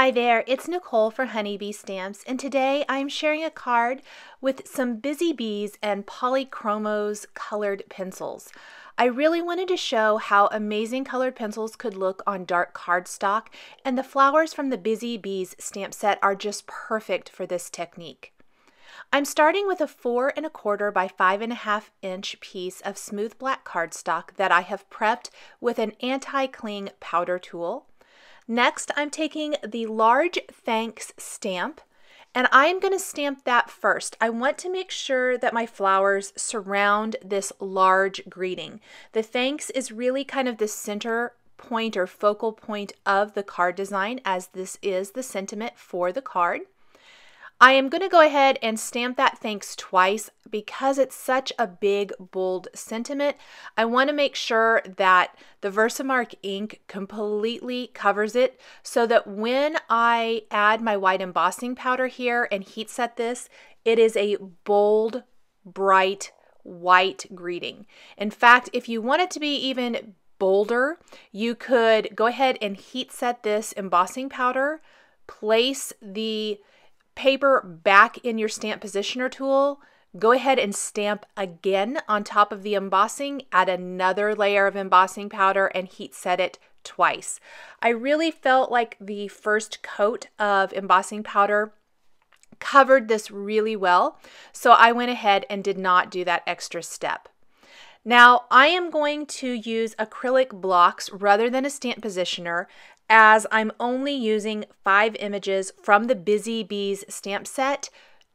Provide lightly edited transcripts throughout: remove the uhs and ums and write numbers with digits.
Hi there, it's Nicole for Honeybee Stamps, and today I'm sharing a card with some Busy Bees and Polychromos colored pencils. I really wanted to show how amazing colored pencils could look on dark cardstock, and the flowers from the Busy Bees stamp set are just perfect for this technique. I'm starting with a 4 1/4 by 5 1/2 inch piece of smooth black cardstock that I have prepped with an anti-cling powder tool. Next, I'm taking the large Thanks stamp, and I'm going to stamp that first. I want to make sure that my flowers surround this large greeting. The Thanks is really kind of the center point or focal point of the card design, as this is the sentiment for the card. I am going to go ahead and stamp that Thanks twice because it's such a big, bold sentiment. I want to make sure that the Versamark ink completely covers it so that when I add my white embossing powder here and heat set this, it is a bold, bright, white greeting. In fact, if you want it to be even bolder, you could go ahead and heat set this embossing powder, place the paper back in your stamp positioner tool, go ahead and stamp again on top of the embossing, add another layer of embossing powder and heat set it twice. I really felt like the first coat of embossing powder covered this really well, so I went ahead and did not do that extra step. Now I am going to use acrylic blocks rather than a stamp positioner, as I'm only using 5 images from the Busy Bees stamp set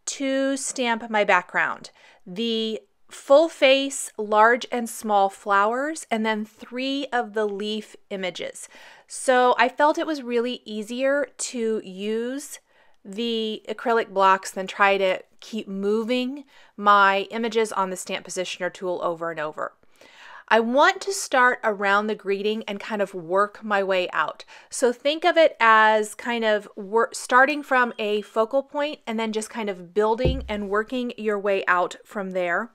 to stamp my background. The full face, large and small flowers, and then 3 of the leaf images. So I felt it was really easier to use the acrylic blocks than try to keep moving my images on the stamp positioner tool over and over. I want to start around the greeting and kind of work my way out. So think of it as kind of starting from a focal point and then just kind of building and working your way out from there.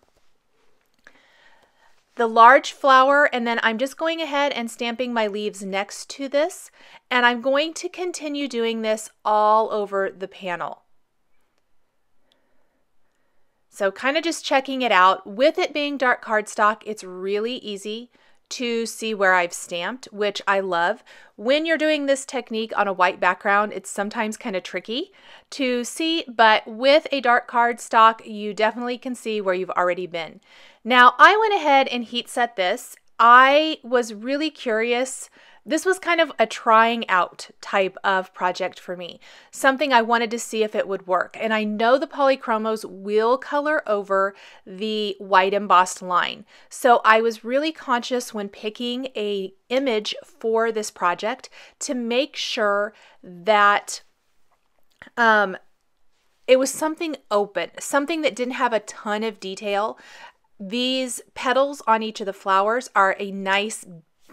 The large flower, and then I'm just going ahead and stamping my leaves next to this, and I'm going to continue doing this all over the panel. So kind of just checking it out. With it being dark cardstock, it's really easy to see where I've stamped, which I love. When you're doing this technique on a white background, it's sometimes kind of tricky to see, but with a dark cardstock, you definitely can see where you've already been. Now, I went ahead and heat set this. I was really curious. This was kind of a trying out type of project for me, something I wanted to see if it would work. And I know the Polychromos will color over the white embossed line. So I was really conscious when picking an image for this project to make sure that it was something open, something that didn't have a ton of detail. These petals on each of the flowers are a nice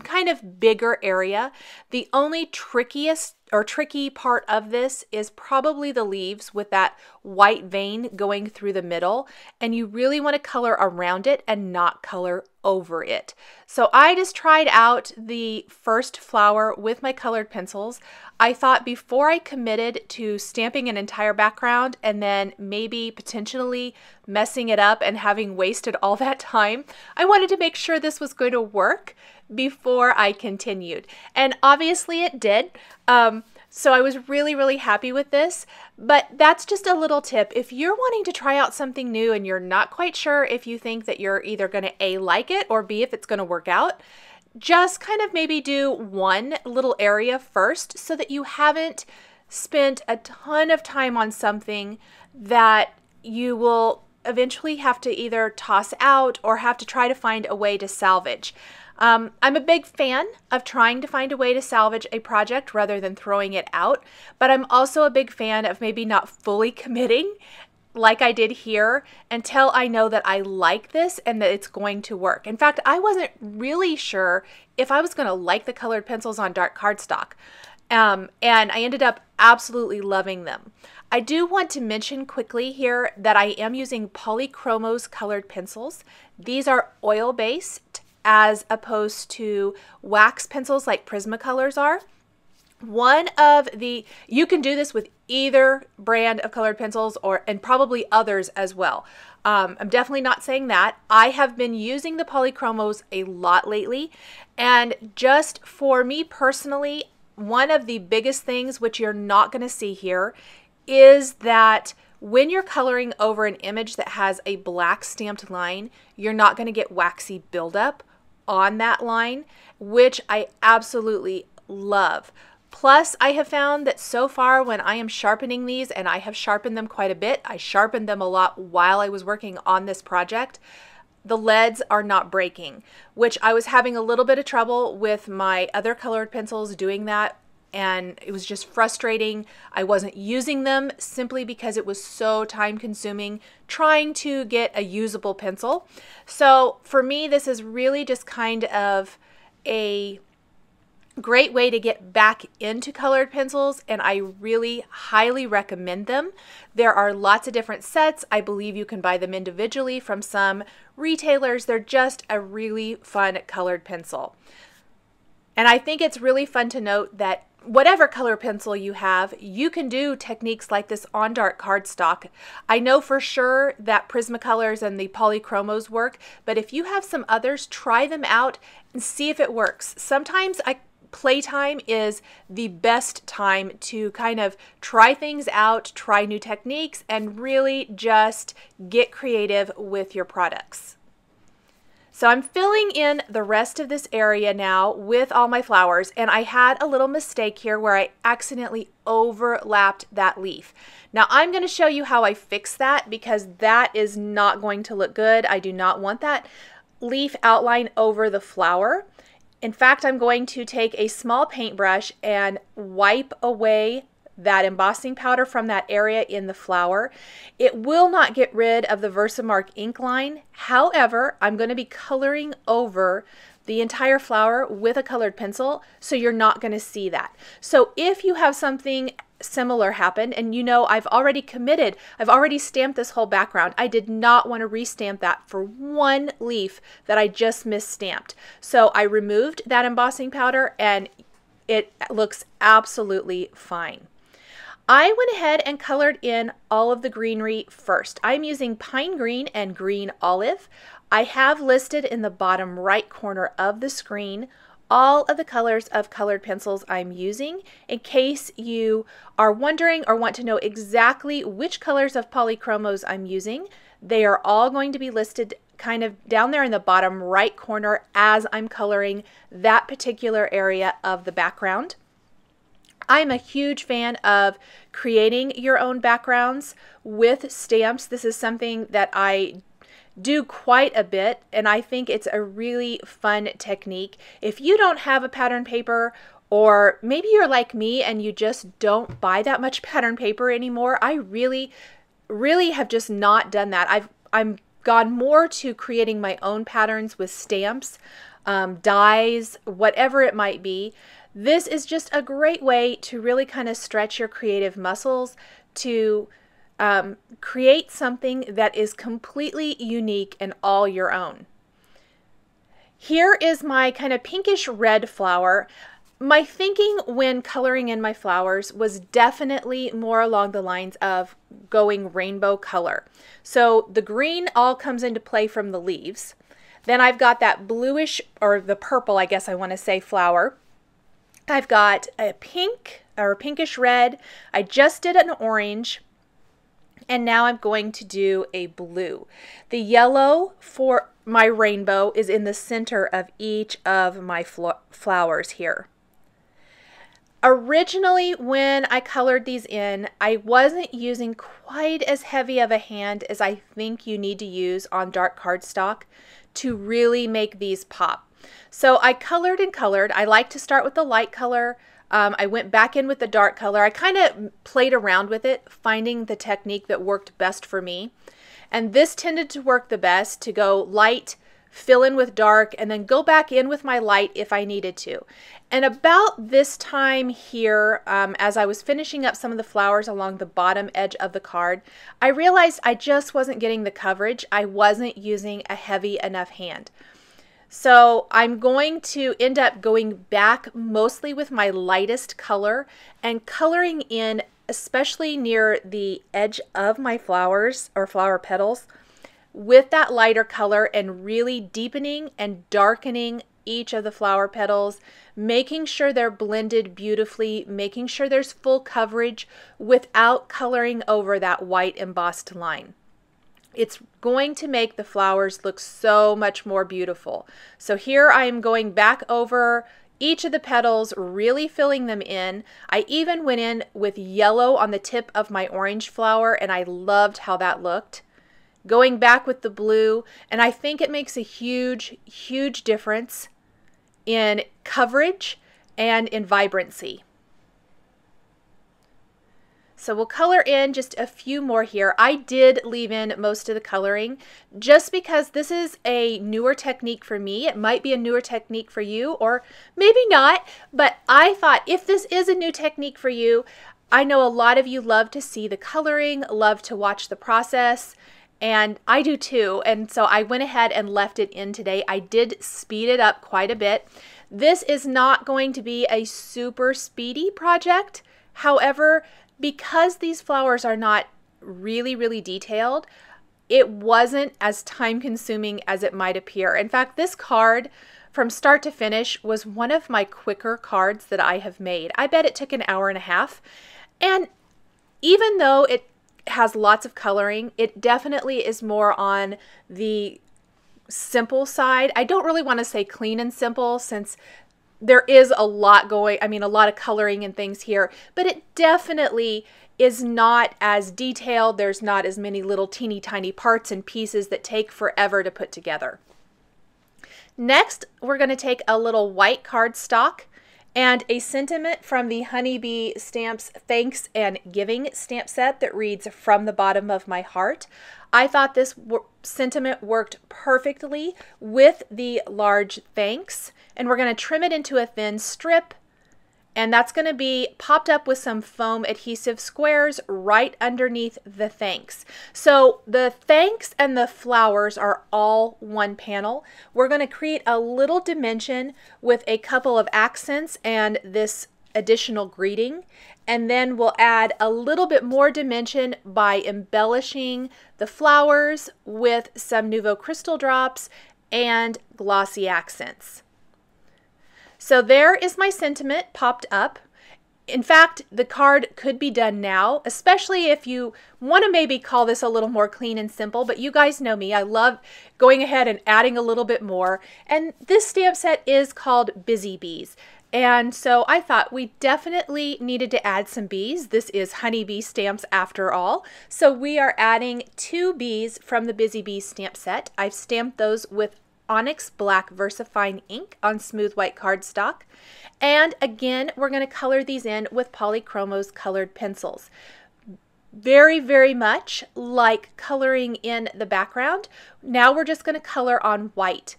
kind of bigger area. The only tricky part of this is probably the leaves with that white vein going through the middle, and you really want to color around it and not color over it. So I just tried out the first flower with my colored pencils. I thought before I committed to stamping an entire background and then maybe potentially messing it up and having wasted all that time, I wanted to make sure this was going to work before I continued. And obviously it did. So I was really happy with this, but that's just a little tip. If you're wanting to try out something new and you're not quite sure if you think that you're either going to A, like it, or B, if it's going to work out, just kind of maybe do one little area first so that you haven't spent a ton of time on something that you will eventually have to either toss out or have to try to find a way to salvage. I'm a big fan of trying to find a way to salvage a project rather than throwing it out, but I'm also a big fan of maybe not fully committing like I did here until I know that I like this and that it's going to work. In fact, I wasn't really sure if I was going to like the colored pencils on dark cardstock, and I ended up absolutely loving them. I do want to mention quickly here that I am using Polychromos colored pencils. These are oil-based as opposed to wax pencils like Prismacolors are. You can do this with either brand of colored pencils and probably others as well. I'm definitely not saying that. I have been using the Polychromos a lot lately, and just for me personally, one of the biggest things, which you're not going to see here, is that when you're coloring over an image that has a black stamped line, you're not going to get waxy buildup on that line, which I absolutely love. Plus, I have found that so far when I am sharpening these, and I have sharpened them quite a bit, I sharpened them a lot while I was working on this project, the leads are not breaking, which I was having a little bit of trouble with my other colored pencils doing that, and it was just frustrating. I wasn't using them simply because it was so time consuming trying to get a usable pencil. So for me, this is really just kind of a great way to get back into colored pencils, and I really highly recommend them. There are lots of different sets. I believe you can buy them individually from some retailers. They're just a really fun colored pencil. And I think it's really fun to note that whatever color pencil you have, you can do techniques like this on dark cardstock. I know for sure that Prismacolors and the Polychromos work, but if you have some others, try them out and see if it works. Sometimes playtime is the best time to kind of try things out, try new techniques, and really just get creative with your products. So I'm filling in the rest of this area now with all my flowers, and I had a little mistake here where I accidentally overlapped that leaf. Now I'm going to show you how I fix that, because that is not going to look good. I do not want that leaf outline over the flower. In fact, I'm going to take a small paintbrush and wipe away that embossing powder from that area in the flower. It will not get rid of the Versamark ink line. However, I'm going to be coloring over the entire flower with a colored pencil, so you're not going to see that. So if you have something similar happen, and you know I've already committed, I've already stamped this whole background, I did not want to restamp that for one leaf that I just misstamped. So I removed that embossing powder and it looks absolutely fine. I went ahead and colored in all of the greenery first. I'm using pine green and green olive. I have listed in the bottom right corner of the screen all of the colors of colored pencils I'm using, in case you are wondering or want to know exactly which colors of Polychromos I'm using. They are all going to be listed kind of down there in the bottom right corner as I'm coloring that particular area of the background. I'm a huge fan of creating your own backgrounds with stamps. This is something that I do quite a bit, and I think it's a really fun technique. If you don't have a pattern paper, or maybe you're like me and you just don't buy that much pattern paper anymore, I really have just not done that. I'm gone more to creating my own patterns with stamps, dies, whatever it might be. This is just a great way to really kind of stretch your creative muscles to create something that is completely unique and all your own. Here is my kind of pinkish red flower. My thinking when coloring in my flowers was definitely more along the lines of going rainbow color. So the green all comes into play from the leaves. Then I've got that bluish, or the purple, I guess I want to say, flower. I've got a pink or pinkish red. I just did an orange. And now I'm going to do a blue. The yellow for my rainbow is in the center of each of my flowers here. Originally, when I colored these in, I wasn't using quite as heavy of a hand as I think you need to use on dark cardstock to really make these pop. So I colored and colored. I like to start with the light color. I went back in with the dark color. I kind of played around with it, finding the technique that worked best for me. And this tended to work the best, to go light, fill in with dark, and then go back in with my light if I needed to. And about this time here, as I was finishing up some of the flowers along the bottom edge of the card, I realized I just wasn't getting the coverage. I wasn't using a heavy enough hand. So I'm going to end up going back mostly with my lightest color and coloring in, especially near the edge of my flowers or flower petals, with that lighter color and really deepening and darkening each of the flower petals, making sure they're blended beautifully, making sure there's full coverage without coloring over that white embossed line. It's going to make the flowers look so much more beautiful. So here I am going back over each of the petals, really filling them in. I even went in with yellow on the tip of my orange flower, and I loved how that looked. Going back with the blue, and I think it makes a huge, huge difference in coverage and in vibrancy. So we'll color in just a few more here. I did leave in most of the coloring just because this is a newer technique for me. It might be a newer technique for you, or maybe not, but I thought if this is a new technique for you, I know a lot of you love to see the coloring, love to watch the process, and I do too. And so I went ahead and left it in today. I did speed it up quite a bit. This is not going to be a super speedy project. However, because these flowers are not really, really detailed, it wasn't as time consuming as it might appear. In fact, this card from start to finish was one of my quicker cards that I have made. I bet it took an hour and a half. And even though it has lots of coloring, it definitely is more on the simple side. I don't really want to say clean and simple since there is a lot going, a lot of coloring and things here, but it definitely is not as detailed. There's not as many little teeny tiny parts and pieces that take forever to put together. Next, we're going to take a little white cardstock and a sentiment from the Honeybee Stamps Thanks and Giving stamp set that reads, "From the bottom of my heart." I thought this sentiment worked perfectly with the large thanks, and we're going to trim it into a thin strip, and that's going to be popped up with some foam adhesive squares right underneath the thanks. So the thanks and the flowers are all one panel. We're going to create a little dimension with a couple of accents and this additional greeting, and then we'll add a little bit more dimension by embellishing the flowers with some Nuvo Crystal Drops and glossy accents. So there is my sentiment popped up. In fact, the card could be done now, especially if you want to maybe call this a little more clean and simple, but you guys know me. I love going ahead and adding a little bit more. And this stamp set is called Busy Bees. And so I thought we definitely needed to add some bees. This is Honeybee Stamps after all. So we are adding 2 bees from the Busy Bees stamp set. I've stamped those with Onyx Black VersaFine ink on smooth white cardstock. And again, we're going to color these in with Polychromos colored pencils. Very, very much like coloring in the background. Now we're just going to color on white.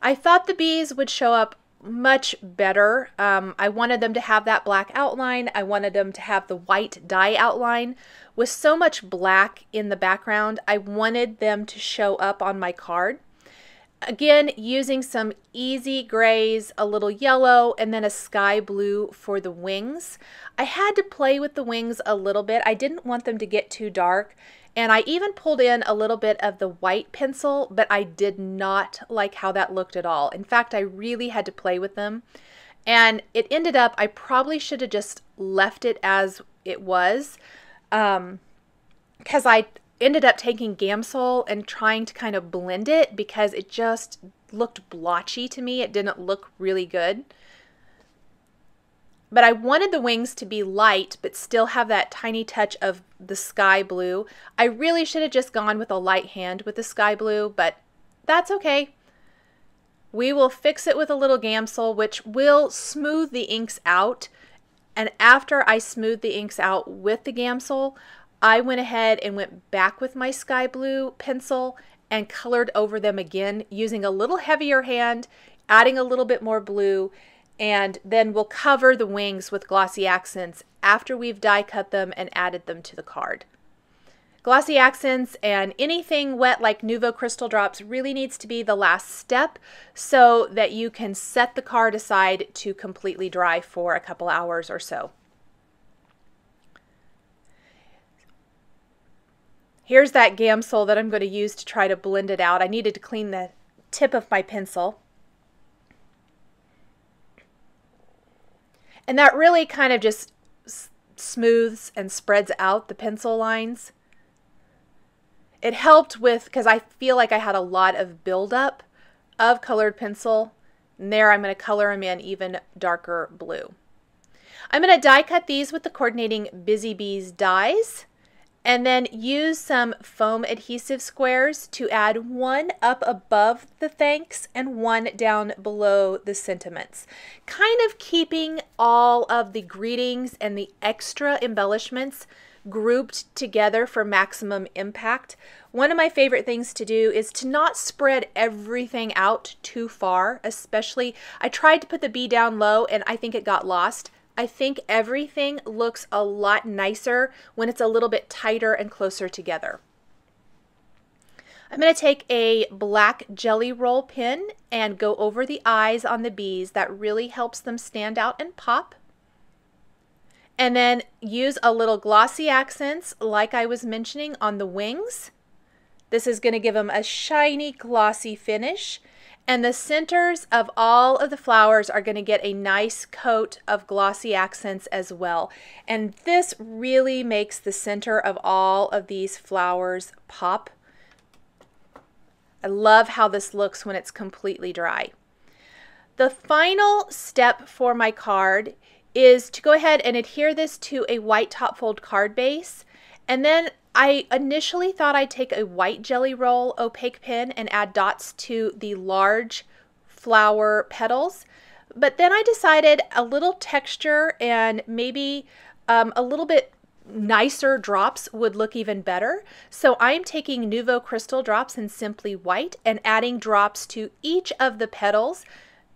I thought the bees would show up much better. I wanted them to have that black outline. I wanted them to have the white dye outline. With so much black in the background, I wanted them to show up on my card. Again, using some easy grays, a little yellow, and then a sky blue for the wings. I had to play with the wings a little bit. I didn't want them to get too dark. And I even pulled in a little bit of the white pencil, but I did not like how that looked at all. In fact, I really had to play with them. And it ended up, I probably should have just left it as it was, because I ended up taking Gamsol and trying to kind of blend it because it just looked blotchy to me. It didn't look really good. But I wanted the wings to be light, but still have that tiny touch of the sky blue. I really should have just gone with a light hand with the sky blue, but that's okay. We will fix it with a little Gamsol, which will smooth the inks out. And after I smoothed the inks out with the Gamsol, I went ahead and went back with my sky blue pencil and colored over them again using a little heavier hand, adding a little bit more blue, and then we'll cover the wings with glossy accents after we've die cut them and added them to the card. Glossy accents and anything wet like Nuvo Crystal Drops really needs to be the last step so that you can set the card aside to completely dry for a couple hours or so. Here's that Gamsol that I'm going to use to try to blend it out. I needed to clean the tip of my pencil. And that really kind of just smooths and spreads out the pencil lines. It helped with, because I feel like I had a lot of buildup of colored pencil. And there I'm going to color them in even darker blue. I'm going to die cut these with the coordinating Busy Bees dies, and then use some foam adhesive squares to add one up above the thanks and one down below the sentiments, kind of keeping all of the greetings and the extra embellishments grouped together for maximum impact. One of my favorite things to do is to not spread everything out too far, especially I tried to put the bee down low and I think it got lost. I think everything looks a lot nicer when it's a little bit tighter and closer together. I'm going to take a black jelly roll pen and go over the eyes on the bees. That really helps them stand out and pop. And then use a little glossy accents like I was mentioning on the wings. This is going to give them a shiny glossy finish. And the centers of all of the flowers are going to get a nice coat of glossy accents as well. And this really makes the center of all of these flowers pop. I love how this looks when it's completely dry. The final step for my card is to go ahead and adhere this to a white top fold card base. And then I initially thought I'd take a white jelly roll opaque pen and add dots to the large flower petals, but then I decided a little texture and maybe a little bit nicer drops would look even better. So I'm taking Nuvo Crystal Drops in Simply White and adding drops to each of the petals,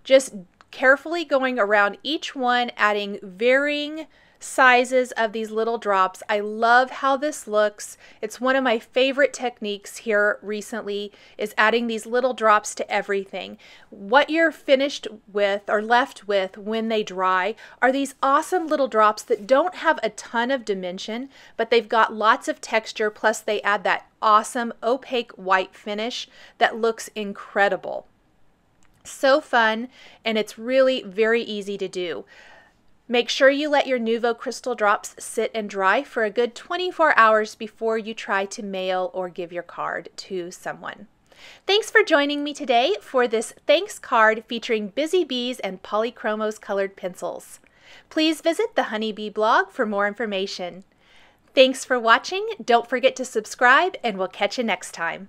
just carefully going around each one, adding varying sizes of these little drops. I love how this looks. It's one of my favorite techniques here recently, is adding these little drops to everything. What you're finished with or left with when they dry are these awesome little drops that don't have a ton of dimension, but they've got lots of texture, plus they add that awesome opaque white finish that looks incredible. So fun, and it's really very easy to do. Make sure you let your Nuvo Crystal Drops sit and dry for a good 24 hours before you try to mail or give your card to someone. Thanks for joining me today for this thanks card featuring Busy Bees and Polychromos colored pencils. Please visit the Honeybee blog for more information. Thanks for watching. Don't forget to subscribe, and we'll catch you next time.